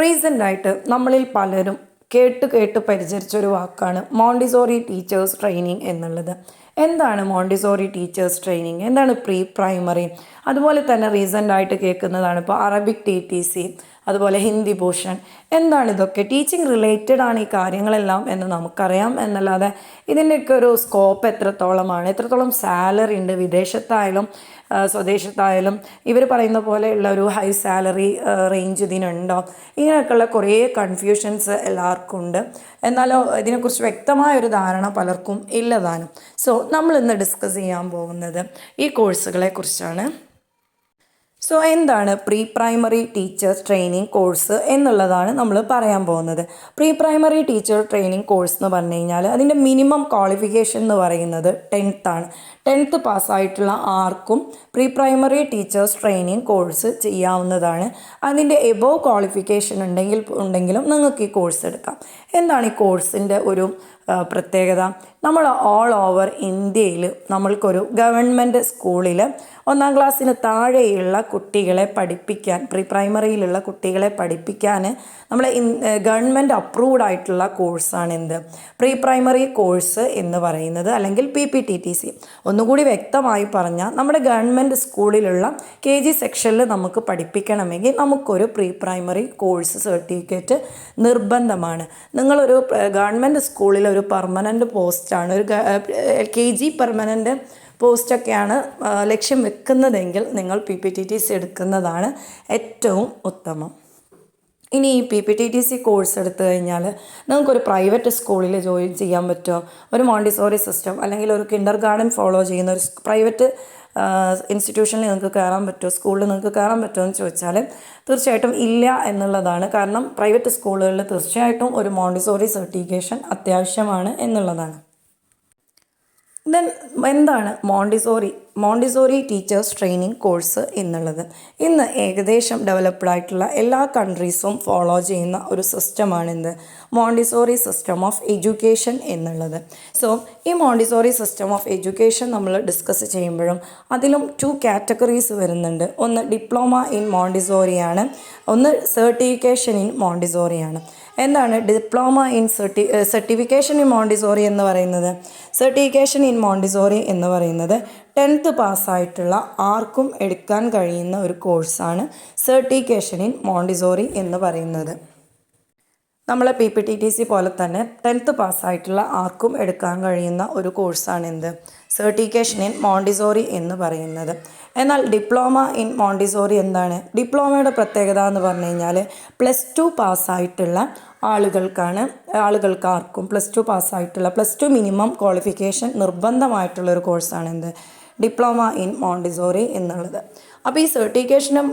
റീസെൻ്റായിട്ട് നമ്മളിൽ പലരും കേട്ട് പരിചരിച്ചൊരു വാക്കാണ് മോണ്ടിസോറി ടീച്ചേഴ്സ് ട്രെയിനിങ് എന്നുള്ളത്. എന്താണ് മോണ്ടിസോറി ടീച്ചേഴ്സ് ട്രെയിനിങ്, എന്താണ് പ്രീ പ്രൈമറി, അതുപോലെ തന്നെ റീസെൻ്റായിട്ട് കേൾക്കുന്നതാണ് ഇപ്പോൾ അറബിക് TTC, അതുപോലെ ഹിന്ദി ഭൂഷൺ. എന്താണ് ഇതൊക്കെ? ടീച്ചിങ് റിലേറ്റഡ് ആണ് ഈ കാര്യങ്ങളെല്ലാം എന്ന് നമുക്കറിയാം. എന്നല്ലാതെ ഇതിൻ്റെയൊക്കെ ഒരു സ്കോപ്പ് എത്രത്തോളമാണ്, എത്രത്തോളം സാലറി ഉണ്ട്, വിദേശത്തായാലും സ്വദേശത്തായാലും ഇവർ പറയുന്ന പോലെയുള്ള ഒരു ഹൈ സാലറി റേഞ്ച് ഇതിനുണ്ടോ, ഇങ്ങനെയൊക്കെയുള്ള കുറേ കൺഫ്യൂഷൻസ് എല്ലാവർക്കും ഉണ്ട്. എന്നാലോ ഇതിനെക്കുറിച്ച് വ്യക്തമായൊരു ധാരണ പലർക്കും ഇല്ലതാനും. സോ നമ്മൾ ഇന്ന് ഡിസ്കസ് ചെയ്യാൻ പോകുന്നത് ഈ കോഴ്സുകളെ കുറിച്ചാണ്. സോ എന്താണ് pre primary teachers training course എന്നുള്ളതാണ് നമ്മൾ പറയാൻ പോകുന്നത്. Pre primary teacher training course എന്ന് പറഞ്ഞു കഴിഞ്ഞാൽ അതിൻ്റെ മിനിമം ക്വാളിഫിക്കേഷൻ എന്ന് പറയുന്നത് 10th ആണ്. 10th പാസ്സായിട്ടുള്ള ആർക്കും pre primary teachers training course ചെയ്യാവുന്നതാണ്. അതിൻ്റെ എബോവ് ക്വാളിഫിക്കേഷൻ ഉണ്ടെങ്കിലും നിങ്ങൾക്ക് ഈ കോഴ്സ് എടുക്കാം. എന്താണ് ഈ കോഴ്സിൻ്റെ ഒരു പ്രത്യേകത? നമ്മൾ ഓൾ ഓവർ ഇന്ത്യയിൽ നമ്മൾക്കൊരു ഗവൺമെൻറ് സ്കൂളിൽ 1ാം ക്ലാസ്സിന് താഴെയുള്ള കുട്ടികളെ പഠിപ്പിക്കാൻ, പ്രീ പ്രൈമറിയിലുള്ള കുട്ടികളെ പഠിപ്പിക്കാൻ നമ്മൾ ഗവൺമെൻറ് അപ്രൂവ്ഡ് ആയിട്ടുള്ള കോഴ്സാണ് എന്ത് പ്രീ പ്രൈമറി കോഴ്സ് എന്ന് പറയുന്നത്, അല്ലെങ്കിൽ PPTTC. ഒന്നുകൂടി വ്യക്തമായി പറഞ്ഞാൽ നമ്മുടെ ഗവൺമെൻറ് സ്കൂളിലുള്ള KG സെക്ഷനിൽ നമുക്ക് പഠിപ്പിക്കണമെങ്കിൽ നമുക്കൊരു പ്രീ പ്രൈമറി കോഴ്സ് സർട്ടിഫിക്കറ്റ് നിർബന്ധമാണ്. നിങ്ങളൊരു ഗവൺമെൻറ് സ്കൂളിൽ ഒരു പെർമനൻ്റ് പോസ്റ്റാണ്, ഒരു KG പെർമനൻ്റ് പോസ്റ്റൊക്കെയാണ് ലക്ഷ്യം വെക്കുന്നതെങ്കിൽ നിങ്ങൾ PPTTC എടുക്കുന്നതാണ് ഏറ്റവും ഉത്തമം. ഇനി ഈ PPTTC കോഴ്സ് എടുത്തു കഴിഞ്ഞാൽ നിങ്ങൾക്കൊരു പ്രൈവറ്റ് സ്കൂളിൽ ജോയിൻ ചെയ്യാൻ പറ്റുമോ? ഒരു മോണ്ടിസോറി സിസ്റ്റം അല്ലെങ്കിൽ ഒരു കിൻഡർ ഗാർഡൻ ഫോളോ ചെയ്യുന്ന ഒരു പ്രൈവറ്റ് ഇൻസ്റ്റിറ്റ്യൂഷനിൽ നിങ്ങൾക്ക് കയറാൻ പറ്റുമോ, സ്കൂളിൽ നിങ്ങൾക്ക് കയറാൻ പറ്റുമോ എന്ന് ചോദിച്ചാൽ തീർച്ചയായിട്ടും ഇല്ല എന്നുള്ളതാണ്. കാരണം പ്രൈവറ്റ് സ്കൂളുകളിൽ തീർച്ചയായിട്ടും ഒരു മോണ്ടിസോറി സർട്ടിഫിക്കേഷൻ അത്യാവശ്യമാണ് എന്നുള്ളതാണ്. ദെൻ എന്താണ് മോണ്ടിസോറി ടീച്ചേഴ്സ് ട്രെയിനിങ് കോഴ്സ് എന്നുള്ളത്? ഇന്ന് ഏകദേശം ഡെവലപ്ഡ് ആയിട്ടുള്ള എല്ലാ കൺട്രീസും ഫോളോ ചെയ്യുന്ന ഒരു സിസ്റ്റമാണിത്, മോണ്ടിസോറി സിസ്റ്റം ഓഫ് എഡ്യൂക്കേഷൻ എന്നുള്ളത്. സോ ഈ മോണ്ടിസോറി സിസ്റ്റം ഓഫ് എഡ്യൂക്കേഷൻ നമ്മൾ ഡിസ്കസ് ചെയ്യുമ്പോഴും അതിലും 2 കാറ്റഗറീസ് വരുന്നുണ്ട്. ഒന്ന് ഡിപ്ലോമ ഇൻ മോണ്ടിസോറിയാണ്, ഒന്ന് സർട്ടിഫിക്കേഷൻ ഇൻ മോണ്ടിസോറിയാണ്. എന്താണ് diploma in certification in Montessori എന്ന് പറയുന്നത്? സർട്ടിഫിക്കേഷൻ ഇൻ മോണ്ടിസോറി എന്ന് പറയുന്നത് 10th പാസ്സായിട്ടുള്ള ആർക്കും എടുക്കാൻ കഴിയുന്ന ഒരു കോഴ്സാണ് സർട്ടിഫിക്കേഷൻ ഇൻ മോണ്ടിസോറി എന്ന് പറയുന്നത്. നമ്മളെ PPTTC പോലെ തന്നെ 10th പാസ്സായിട്ടുള്ള ആർക്കും എടുക്കാൻ കഴിയുന്ന ഒരു കോഴ്സാണ് എന്ത് സർട്ടിഫിക്കേഷൻ ഇൻ മോണ്ടിസോറി എന്ന് പറയുന്നത്. എന്നാൽ ഡിപ്ലോമ ഇൻ മോണ്ടിസോറി എന്താണ്? ഡിപ്ലോമയുടെ പ്രത്യേകത എന്ന് പറഞ്ഞു കഴിഞ്ഞാൽ +2 പാസ്സായിട്ടുള്ള ആളുകൾക്കാർക്കും +2 പാസ്സായിട്ടുള്ള +2 മിനിമം ക്വാളിഫിക്കേഷൻ നിർബന്ധമായിട്ടുള്ളൊരു കോഴ്സാണ് എന്ത് ഡിപ്ലോമ ഇൻ മോണ്ടിസോറി എന്നുള്ളത്. അപ്പോൾ ഈ സർട്ടിഫിക്കേഷനും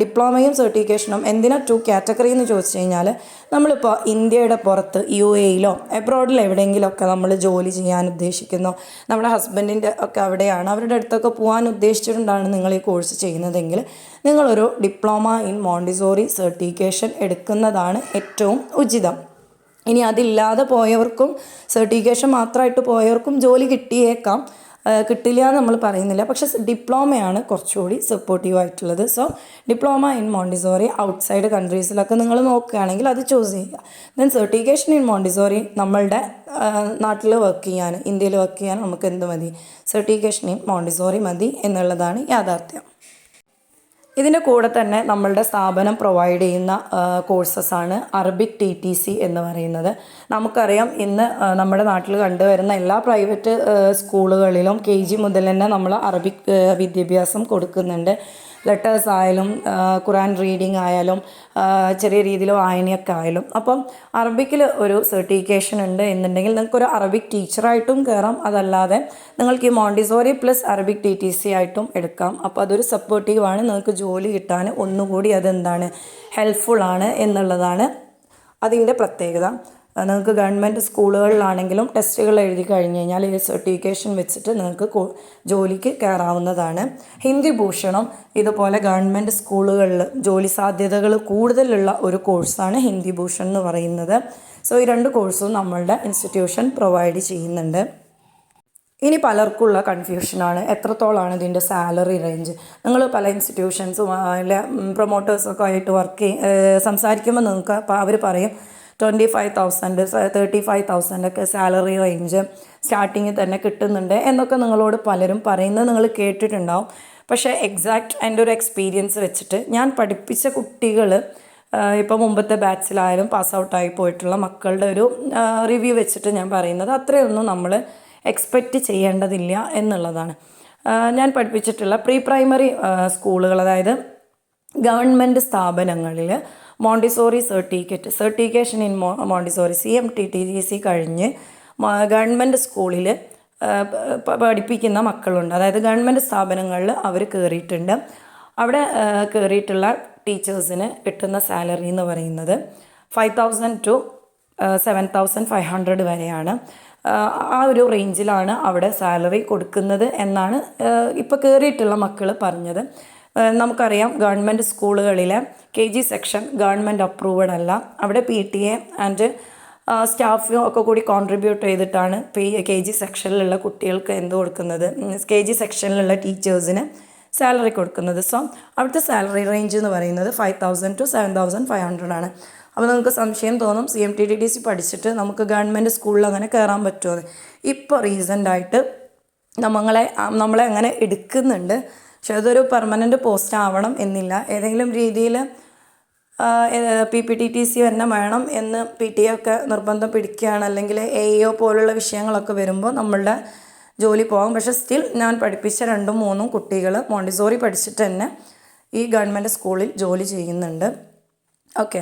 ഡിപ്ലോമയും സർട്ടിഫിക്കേഷനും എന്തിനാ 2 കാറ്റഗറി എന്ന് ചോദിച്ചു കഴിഞ്ഞാൽ, നമ്മളിപ്പോൾ ഇന്ത്യയുടെ പുറത്ത് UAEയിലോ എബ്രോഡിൽ എവിടെയെങ്കിലുമൊക്കെ നമ്മൾ ജോലി ചെയ്യാൻ ഉദ്ദേശിക്കുന്നു, നമ്മുടെ ഹസ്ബൻഡിൻ്റെ ഒക്കെ അവിടെയാണ്, അവരുടെ അടുത്തൊക്കെ പോകാൻ ഉദ്ദേശിച്ചിട്ടുണ്ടാണ് നിങ്ങൾ ഈ കോഴ്സ് ചെയ്യുന്നതെങ്കിൽ നിങ്ങളൊരു ഡിപ്ലോമ ഇൻ മോണ്ടിസോറി സർട്ടിഫിക്കേഷൻ എടുക്കുന്നതാണ് ഏറ്റവും ഉചിതം. ഇനി അതില്ലാതെ പോയവർക്കും സർട്ടിഫിക്കേഷൻ മാത്രമായിട്ട് പോയവർക്കും ജോലി കിട്ടില്ല എന്ന് നമ്മൾ പറയുന്നില്ല, പക്ഷേ ഡിപ്ലോമയാണ് കുറച്ചുകൂടി സപ്പോർട്ടീവ് ആയിട്ടുള്ളത്. So diploma in Montessori outside കൺട്രീസിലൊക്കെ നിങ്ങൾ നോക്കുകയാണെങ്കിൽ അത് ചൂസ് ചെയ്യുക. ദെൻ സർട്ടിഫിക്കേഷൻ ഇൻ മോണ്ടിസോറി നമ്മളുടെ നാട്ടിൽ വർക്ക് ചെയ്യാൻ, ഇന്ത്യയിൽ വർക്ക് ചെയ്യാൻ നമുക്ക് എന്ത് മതി? സർട്ടിഫിക്കേഷൻ ഇൻ മോണ്ടിസോറി മതി എന്നുള്ളതാണ് യാഥാർത്ഥ്യം. ഇതിൻ്റെ കൂടെ തന്നെ നമ്മളുടെ സ്ഥാപനം പ്രൊവൈഡ് ചെയ്യുന്ന കോഴ്സസാണ് അറബിക് TTC എന്ന് പറയുന്നത്. നമുക്കറിയാം ഇന്ന് നമ്മുടെ നാട്ടിൽ കണ്ടുവരുന്ന എല്ലാ പ്രൈവറ്റ് സ്കൂളുകളിലും KG മുതൽ തന്നെ നമ്മൾ അറബിക് വിദ്യാഭ്യാസം കൊടുക്കുന്നുണ്ട്. ലെറ്റേഴ്സ് ആയാലും ഖുറാൻ റീഡിങ് ആയാലും ചെറിയ രീതിയിൽ വായനയൊക്കെ ആയാലും. അപ്പം അറബിക്കിൽ ഒരു സർട്ടിഫിക്കേഷൻ ഉണ്ട് എന്നുണ്ടെങ്കിൽ നിങ്ങൾക്കൊരു അറബിക് ടീച്ചറായിട്ടും കയറാം, അതല്ലാതെ നിങ്ങൾക്ക് ഈ മോണ്ടിസോറി + അറബിക് TTC ആയിട്ടും എടുക്കാം. അപ്പോൾ അതൊരു സപ്പോർട്ടീവാണ്, നിങ്ങൾക്ക് ജോലി കിട്ടാൻ ഒന്നുകൂടി അതെന്താണ് ഹെൽപ്ഫുള്ളാണ് എന്നുള്ളതാണ് അതിൻ്റെ പ്രത്യേകത. നിങ്ങൾക്ക് ഗവൺമെൻറ് സ്കൂളുകളിലാണെങ്കിലും ടെസ്റ്റുകൾ എഴുതി കഴിഞ്ഞ് കഴിഞ്ഞാൽ ഈ സർട്ടിഫിക്കേഷൻ വെച്ചിട്ട് നിങ്ങൾക്ക് ജോലിക്ക് കയറാവുന്നതാണ്. ഹിന്ദി ഭൂഷണം ഇതുപോലെ ഗവൺമെൻറ് സ്കൂളുകളിൽ ജോലി സാധ്യതകൾ കൂടുതലുള്ള ഒരു കോഴ്സാണ് ഹിന്ദി ഭൂഷൺ എന്ന് പറയുന്നത്. സോ ഈ 2 കോഴ്സും നമ്മളുടെ ഇൻസ്റ്റിറ്റ്യൂഷൻ പ്രൊവൈഡ് ചെയ്യുന്നുണ്ട്. ഇനി പലർക്കുള്ള കൺഫ്യൂഷനാണ് എത്രത്തോളമാണ് ഇതിൻ്റെ സാലറി റേഞ്ച്. നിങ്ങൾ പല ഇൻസ്റ്റിറ്റ്യൂഷൻസും അല്ല പ്രൊമോട്ടേഴ്സൊക്കെ ആയിട്ട് സംസാരിക്കുമ്പോൾ നിങ്ങൾക്ക് അവർ പറയും 25,000 35,000 ഒക്കെ സാലറി റേഞ്ച് സ്റ്റാർട്ടിങ്ങിൽ തന്നെ കിട്ടുന്നുണ്ട് എന്നൊക്കെ നിങ്ങളോട് പലരും പറയുന്നത് നിങ്ങൾ കേട്ടിട്ടുണ്ടാവും. പക്ഷേ എക്സാക്റ്റ് എൻ്റെ ഒരു എക്സ്പീരിയൻസ് വെച്ചിട്ട് ഞാൻ പഠിപ്പിച്ച കുട്ടികൾ ഇപ്പോൾ മുമ്പത്തെ ബാച്ചിലായാലും പാസ് ഔട്ടായി പോയിട്ടുള്ള മക്കളുടെ ഒരു റിവ്യൂ വെച്ചിട്ട് ഞാൻ പറയുന്നത് അത്രയൊന്നും നമ്മൾ എക്സ്പെക്റ്റ് ചെയ്യേണ്ടതില്ല എന്നുള്ളതാണ്. ഞാൻ പഠിപ്പിച്ചിട്ടുള്ള പ്രീ പ്രൈമറി സ്കൂളുകൾ, അതായത് ഗവൺമെൻറ് സ്ഥാപനങ്ങളിൽ Montessori certification in Montessori CMTTGC കഴിഞ്ഞ് ഗവൺമെൻറ് സ്കൂളിൽ പഠിപ്പിക്കുന്ന മക്കളുണ്ട്. അതായത് ഗവൺമെൻറ് സ്ഥാപനങ്ങളിൽ അവർ കയറിയിട്ടുണ്ട്. അവിടെ കയറിയിട്ടുള്ള ടീച്ചേഴ്സിന് കിട്ടുന്ന സാലറി എന്ന് പറയുന്നത് 5,000 to 7,500 വരെയാണ്. ആ ഒരു റേഞ്ചിലാണ് അവിടെ സാലറി കൊടുക്കുന്നത് എന്നാണ് ഇപ്പോൾ കയറിയിട്ടുള്ള മക്കൾ പറഞ്ഞത്. നമുക്കറിയാം ഗവൺമെൻറ് സ്കൂളുകളിലെ KG സെക്ഷൻ ഗവൺമെൻറ് അപ്രൂവഡ് അല്ല. അവിടെ PTA ആൻഡ് സ്റ്റാഫും ഒക്കെ കൂടി കോൺട്രിബ്യൂട്ട് ചെയ്തിട്ടാണ് KG സെക്ഷനിലുള്ള കുട്ടികൾക്ക് എന്ത് കൊടുക്കുന്നത്, KG സെക്ഷനിലുള്ള ടീച്ചേഴ്സിന് സാലറി കൊടുക്കുന്നത്. സോ അവിടുത്തെ സാലറി റേഞ്ച് എന്ന് പറയുന്നത് 5,000 to 7,500 ആണ്. അപ്പോൾ നിങ്ങൾക്ക് സംശയം തോന്നും CMTTDC പഠിച്ചിട്ട് നമുക്ക് ഗവൺമെൻറ് സ്കൂളിൽ അങ്ങനെ കയറാൻ പറ്റുമോ. ഇപ്പോൾ റീസെൻ്റായിട്ട് നമ്മളെ അങ്ങനെ എടുക്കുന്നുണ്ട്. പക്ഷെ അതൊരു പെർമനൻറ്റ് പോസ്റ്റ് ആവണം എന്നില്ല. ഏതെങ്കിലും രീതിയിൽ PPTTC തന്നെ വേണം എന്ന് PTA ഒക്കെ നിർബന്ധം പിടിക്കുകയാണ്, അല്ലെങ്കിൽ AEO പോലുള്ള വിഷയങ്ങളൊക്കെ വരുമ്പോൾ നമ്മളുടെ ജോലി പോകും. പക്ഷേ സ്റ്റിൽ ഞാൻ പഠിപ്പിച്ച 2-3 കുട്ടികൾ മോണ്ടിസോറി പഠിച്ചിട്ട് തന്നെ ഈ ഗവൺമെൻറ് സ്കൂളിൽ ജോലി ചെയ്യുന്നുണ്ട്. ഓക്കെ,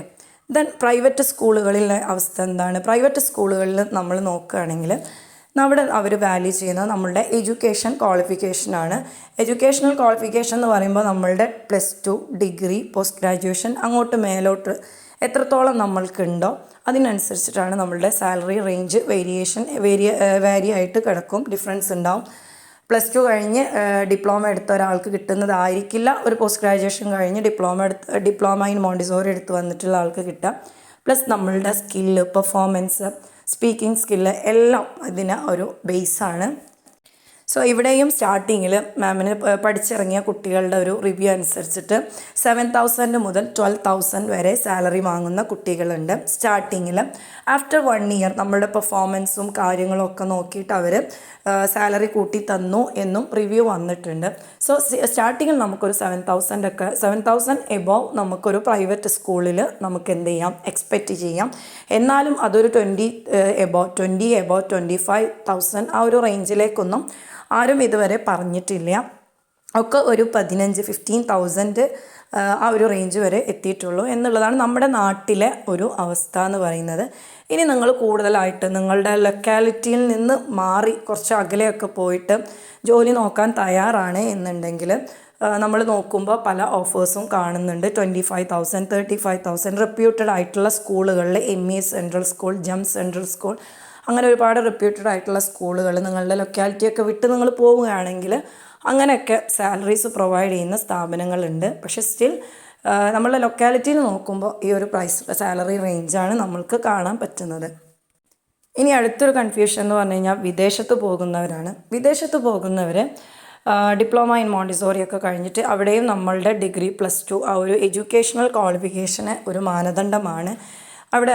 ദെൻ പ്രൈവറ്റ് സ്കൂളുകളിലെ അവസ്ഥ എന്താണ്? പ്രൈവറ്റ് സ്കൂളുകളിൽ നമ്മൾ നോക്കുകയാണെങ്കിൽ അവിടെ അവർ വാല്യൂ ചെയ്യുന്നത് നമ്മളുടെ എഡ്യൂക്കേഷൻ ക്വാളിഫിക്കേഷനാണ്. എഡ്യൂക്കേഷണൽ ക്വാളിഫിക്കേഷൻ എന്ന് പറയുമ്പോൾ നമ്മളുടെ +2 ഡിഗ്രി പോസ്റ്റ് ഗ്രാജുവേഷൻ അങ്ങോട്ട് മേലോട്ട് എത്രത്തോളം നമ്മൾക്കുണ്ടോ അതിനനുസരിച്ചിട്ടാണ് നമ്മളുടെ സാലറി റേഞ്ച് വേരി ആയിട്ട് കിടക്കും, ഡിഫറൻസ് ഉണ്ടാവും. +2 കഴിഞ്ഞ് ഡിപ്ലോമ എടുത്ത ഒരാൾക്ക് കിട്ടുന്നതായിരിക്കില്ല ഒരു പോസ്റ്റ് ഗ്രാജുവേഷൻ കഴിഞ്ഞ് ഡിപ്ലോമ ഇൻ മോണ്ടിസോറി എടുത്ത് വന്നിട്ടുള്ള ആൾക്ക് കിട്ടുക. പ്ലസ് നമ്മളുടെ സ്കില്ല്, പെർഫോമൻസ്, സ്പീക്കിംഗ് സ്കില്ല് എല്ലാം ഇതിന് ഒരു ബേസാണ്. സോ ഇവിടെയും സ്റ്റാർട്ടിങ്ങിൽ മാമിന് പഠിച്ചിറങ്ങിയ കുട്ടികളുടെ ഒരു റിവ്യൂ അനുസരിച്ചിട്ട് 7,000 മുതൽ 12,000 വരെ സാലറി വാങ്ങുന്ന കുട്ടികളുണ്ട് സ്റ്റാർട്ടിങ്ങിൽ. ആഫ്റ്റർ 1 ഇയർ നമ്മളുടെ പെർഫോമൻസും കാര്യങ്ങളും ഒക്കെ നോക്കിയിട്ട് അവർ സാലറി കൂട്ടി തന്നു എന്നും റിവ്യൂ വന്നിട്ടുണ്ട്. സോ സ്റ്റാർട്ടിങ്ങിൽ നമുക്കൊരു 7,000 എബോവ് നമുക്കൊരു പ്രൈവറ്റ് സ്കൂളിൽ നമുക്ക് എന്ത് ചെയ്യാം, എക്സ്പെക്റ്റ് ചെയ്യാം. എന്നാലും അതൊരു 20 എബോവ് 25,000 ആ ഒരു റേഞ്ചിലേക്കൊന്നും ആരും ഇതുവരെ പറഞ്ഞിട്ടില്ല. ഒക്കെ ഒരു 15,000 ആ ഒരു റേഞ്ച് വരെ എത്തിയിട്ടുള്ളൂ എന്നുള്ളതാണ് നമ്മുടെ നാട്ടിലെ ഒരു അവസ്ഥ എന്ന് പറയുന്നത്. ഇനി നിങ്ങൾ കൂടുതലായിട്ട് നിങ്ങളുടെ ലൊക്കാലിറ്റിയിൽ നിന്ന് മാറി കുറച്ച് അകലെയൊക്കെ പോയിട്ട് ജോലി നോക്കാൻ തയ്യാറാണ് എന്നുണ്ടെങ്കിൽ നമ്മൾ നോക്കുമ്പോൾ പല ഓഫേഴ്സും കാണുന്നുണ്ട്. 25,000 35,000 റെപ്യൂട്ടഡ് ആയിട്ടുള്ള സ്കൂളുകളിൽ MES central school, JEM central school, അങ്ങനെ ഒരുപാട് റെപ്യൂട്ടഡ് ആയിട്ടുള്ള സ്കൂളുകൾ നിങ്ങളുടെ ലൊക്കാലിറ്റിയൊക്കെ വിട്ട് നിങ്ങൾ പോവുകയാണെങ്കിൽ അങ്ങനെയൊക്കെ സാലറീസ് പ്രൊവൈഡ് ചെയ്യുന്ന സ്ഥാപനങ്ങളുണ്ട്. പക്ഷേ സ്റ്റിൽ നമ്മളുടെ ലൊക്കാലിറ്റിയിൽ നോക്കുമ്പോൾ ഈ ഒരു സാലറി റേഞ്ചാണ് നമ്മൾക്ക് കാണാൻ പറ്റുന്നത്. ഇനി അടുത്തൊരു കൺഫ്യൂഷൻ എന്ന് പറഞ്ഞു കഴിഞ്ഞാൽ വിദേശത്ത് പോകുന്നവരാണ്. വിദേശത്ത് പോകുന്നവർ ഡിപ്ലോമ ഇൻ മോണ്ടിസോറി ഒക്കെ കഴിഞ്ഞിട്ട് അവിടെയും നമ്മളുടെ ഡിഗ്രി +2 ആ ഒരു എഡ്യൂക്കേഷണൽ ക്വാളിഫിക്കേഷന് ഒരു മാനദണ്ഡമാണ്. അവിടെ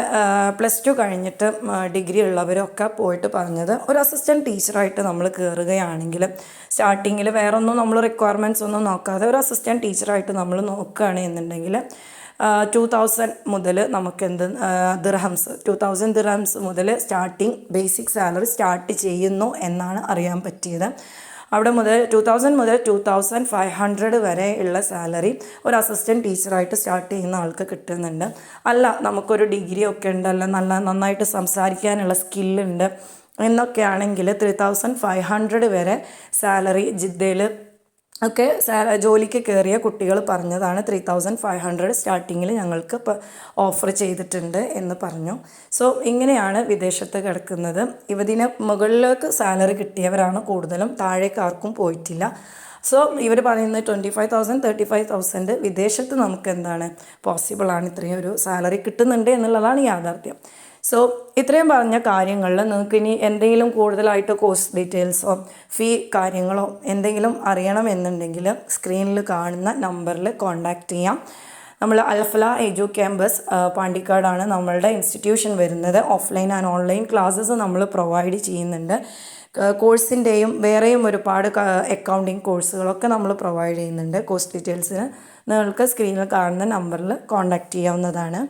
+2 കഴിഞ്ഞിട്ട് ഡിഗ്രി ഉള്ളവരൊക്കെ പോയിട്ട് പറഞ്ഞത് ഒരു അസിസ്റ്റൻറ്റ് ടീച്ചറായിട്ട് നമ്മൾ കയറുകയാണെങ്കിൽ സ്റ്റാർട്ടിങ്ങിൽ വേറെ ഒന്നും നമ്മൾ റിക്വയർമെൻറ്റ്സ് ഒന്നും നോക്കാതെ ഒരു അസിസ്റ്റൻറ്റ് ടീച്ചറായിട്ട് നമ്മൾ നോക്കുകയാണ് എന്നുണ്ടെങ്കിൽ 2,000 മുതൽ നമുക്ക് ദിർഹംസ് 2,000 ദിർഹംസ് മുതൽ സ്റ്റാർട്ടിങ് ബേസിക് സാലറി സ്റ്റാർട്ട് ചെയ്യുന്നു എന്നാണ് അറിയാൻ പറ്റിയത്. അവിടെ മുതൽ 2,000 മുതൽ 2,500 വരെ ഉള്ള സാലറി ഒരു അസിസ്റ്റൻറ്റ് ടീച്ചറായിട്ട് സ്റ്റാർട്ട് ചെയ്യുന്ന ആൾക്ക് കിട്ടുന്നുണ്ട്. അല്ല നമുക്കൊരു ഡിഗ്രി ഒക്കെ ഉണ്ട്, അല്ല നന്നായിട്ട് സംസാരിക്കാനുള്ള സ്കില്ലുണ്ട് എന്നൊക്കെയാണെങ്കിൽ 3,500 വരെ സാലറി ജിദ്ദയിൽ ഒക്കെ ജോലിക്ക് കയറിയ കുട്ടികൾ പറഞ്ഞതാണ്. 3,500 സ്റ്റാർട്ടിങ്ങിൽ ഞങ്ങൾക്ക് ഇപ്പോൾ ഓഫർ ചെയ്തിട്ടുണ്ട് എന്ന് പറഞ്ഞു. സോ ഇങ്ങനെയാണ് വിദേശത്ത് കിടക്കുന്നത്. ഇതിന് മുകളിലേക്ക് സാലറി കിട്ടിയവരാണ് കൂടുതലും, താഴേക്ക് ആർക്കും പോയിട്ടില്ല. സോ ഇവർ പറയുന്നത് 25,000 35,000 വിദേശത്ത് നമുക്ക് എന്താണ് പോസിബിളാണ്, ഇത്രയും ഒരു സാലറി കിട്ടുന്നുണ്ട് എന്നുള്ളതാണ് യാഥാർത്ഥ്യം. സോ ഇത്രയും പറഞ്ഞ കാര്യങ്ങളിൽ നിങ്ങൾക്ക് ഇനി എന്തെങ്കിലും കൂടുതലായിട്ട് കോഴ്സ് ഡീറ്റെയിൽസോ ഫീ കാര്യങ്ങളോ എന്തെങ്കിലും അറിയണമെന്നുണ്ടെങ്കിൽ സ്ക്രീനിൽ കാണുന്ന നമ്പറിൽ കോൺടാക്റ്റ് ചെയ്യാം. നമ്മൾ അൽഫല എജു ക്യാമ്പസ് പാണ്ടിക്കാടാണ് നമ്മളുടെ ഇൻസ്റ്റിറ്റ്യൂഷൻ വരുന്നത്. ഓഫ്ലൈൻ ആൻഡ് ഓൺലൈൻ ക്ലാസ്സസ് നമ്മൾ പ്രൊവൈഡ് ചെയ്യുന്നുണ്ട്. കോഴ്സിൻ്റെയും വേറെയും ഒരുപാട് അക്കൗണ്ടിങ് കോഴ്സുകളൊക്കെ നമ്മൾ പ്രൊവൈഡ് ചെയ്യുന്നുണ്ട്. കോഴ്സ് ഡീറ്റെയിൽസിന് നിങ്ങൾക്ക് സ്ക്രീനിൽ കാണുന്ന നമ്പറിൽ കോൺടാക്റ്റ് ചെയ്യാവുന്നതാണ്.